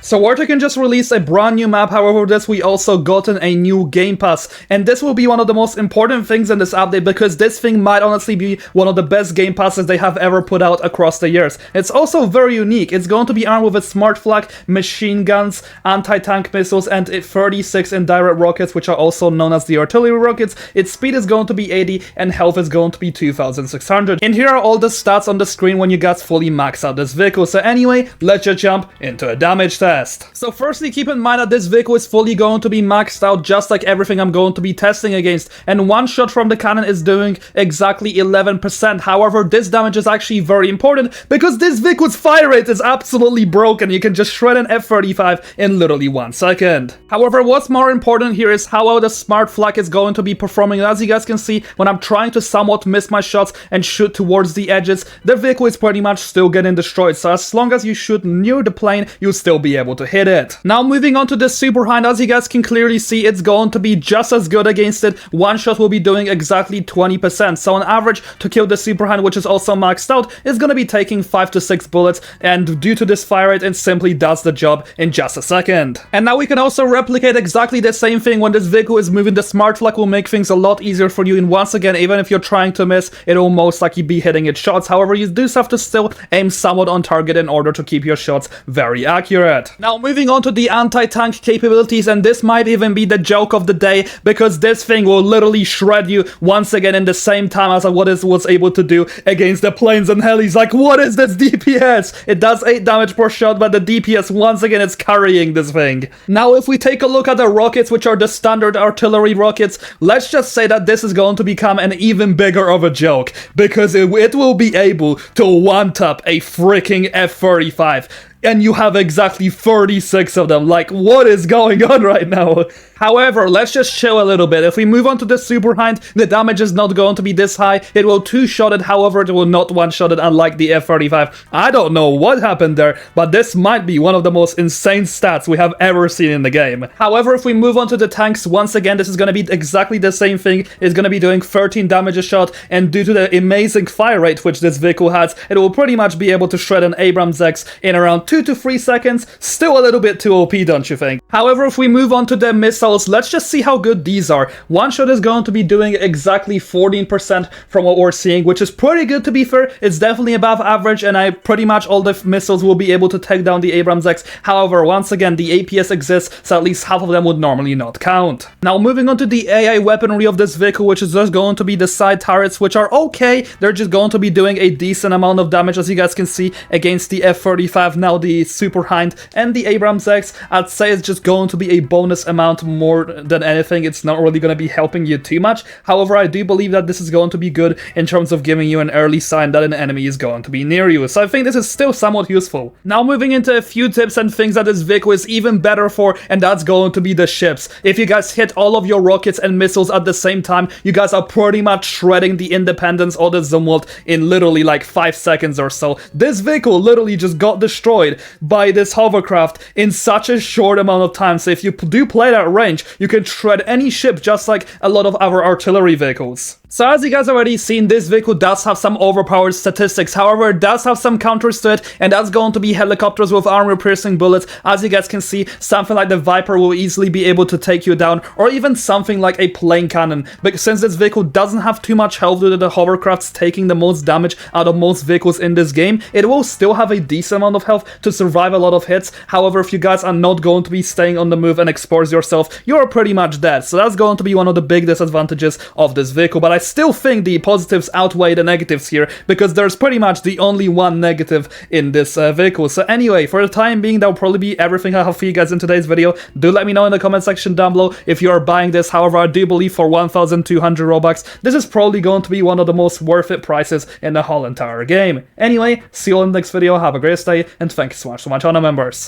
So Tycoon just released a brand new map, however with this we also gotten a new Game Pass, and this will be one of the most important things in this update because this thing might honestly be one of the best Game Passes they have ever put out across the years. It's also very unique. It's going to be armed with a smart flak, machine guns, anti-tank missiles, and 36 indirect rockets, which are also known as the artillery rockets. Its speed is going to be 80 and health is going to be 2600. And here are all the stats on the screen when you guys fully max out this vehicle. So anyway, let's just jump into a damage test. So firstly, keep in mind that this vehicle is fully going to be maxed out just like everything I'm going to be testing against, and one shot from the cannon is doing exactly 11%. However, this damage is actually very important because this vehicle's fire rate is absolutely broken. You can just shred an F-35 in literally 1 second. However, what's more important here is how well the smart flak is going to be performing. As you guys can see, when I'm trying to somewhat miss my shots and shoot towards the edges, the vehicle is pretty much still getting destroyed. So as long as you shoot near the plane, you'll still be able to hit it. Now moving on to the Superhind, as you guys can clearly see, it's going to be just as good against it. One shot will be doing exactly 20%. So on average, to kill the Superhind, which is also maxed out, is going to be taking 5 to 6 bullets, and due to this fire rate, it simply does the job in just a second. And now we can also replicate exactly the same thing when this vehicle is moving. The smart flak will make things a lot easier for you, and once again, even if you're trying to miss, it will most likely be hitting its shots. However, you do have to still aim somewhat on target in order to keep your shots very accurate. Now moving on to the anti-tank capabilities, and this might even be the joke of the day because this thing will literally shred you once again in the same time as what it was able to do against the planes and helis. Like, what is this DPS? It does 8 damage per shot, but the DPS once again is carrying this thing. Now if we take a look at the rockets, which are the standard artillery rockets, let's just say that this is going to become an even bigger of a joke because it will be able to one-tap a freaking F-35. And you have exactly 36 of them. Like, what is going on right now? However, let's just chill a little bit. If we move on to the Superhind, the damage is not going to be this high. It will two-shot it, however, it will not one-shot it, unlike the F-35. I don't know what happened there, but this might be one of the most insane stats we have ever seen in the game. However, if we move on to the tanks, once again, this is going to be exactly the same thing. It's going to be doing 13 damage a shot, and due to the amazing fire rate which this vehicle has, it will pretty much be able to shred an Abrams X in around 2 to 3 seconds. Still a little bit too OP, don't you think? However, if we move on to the missiles, let's just see how good these are. One shot is going to be doing exactly 14% from what we're seeing, which is pretty good to be fair. It's definitely above average, and pretty much all the missiles will be able to take down the Abrams X. However, once again, the APS exists, so at least half of them would normally not count. Now moving on to the AI weaponry of this vehicle, which is just going to be the side turrets, which are okay. They're just going to be doing a decent amount of damage, as you guys can see, against the F-35, now the Superhind, and the Abrams X. I'd say it's just going to be a bonus amount more than anything. It's not really going to be helping you too much. However, I do believe that this is going to be good in terms of giving you an early sign that an enemy is going to be near you. So I think this is still somewhat useful. Now moving into a few tips and things that this vehicle is even better for, and that's going to be the ships. If you guys hit all of your rockets and missiles at the same time, you guys are pretty much shredding the Independence or the Zumwalt in literally like 5 seconds or so. This vehicle literally just got destroyed by this hovercraft in such a short amount of time. So if you do play that range, you can shred any ship just like a lot of our artillery vehicles. So as you guys already seen, this vehicle does have some overpowered statistics. However, it does have some counters to it, and that's going to be helicopters with armor-piercing bullets. As you guys can see, something like the Viper will easily be able to take you down, or even something like a plane cannon. But since this vehicle doesn't have too much health due to the hovercrafts taking the most damage out of most vehicles in this game, it will still have a decent amount of health to survive a lot of hits. However, if you guys are not going to be staying on the move and expose yourself, you're pretty much dead. So that's going to be one of the big disadvantages of this vehicle. But I still think the positives outweigh the negatives here, because there's pretty much the only one negative in this vehicle. So anyway, for the time being, that will probably be everything I have for you guys in today's video. Do let me know in the comment section down below if you are buying this. However, I do believe for 1,200 Robux, this is probably going to be one of the most worth it prices in the whole entire game. Anyway, see you all in the next video. Have a great day, and thank you so much to my channel members.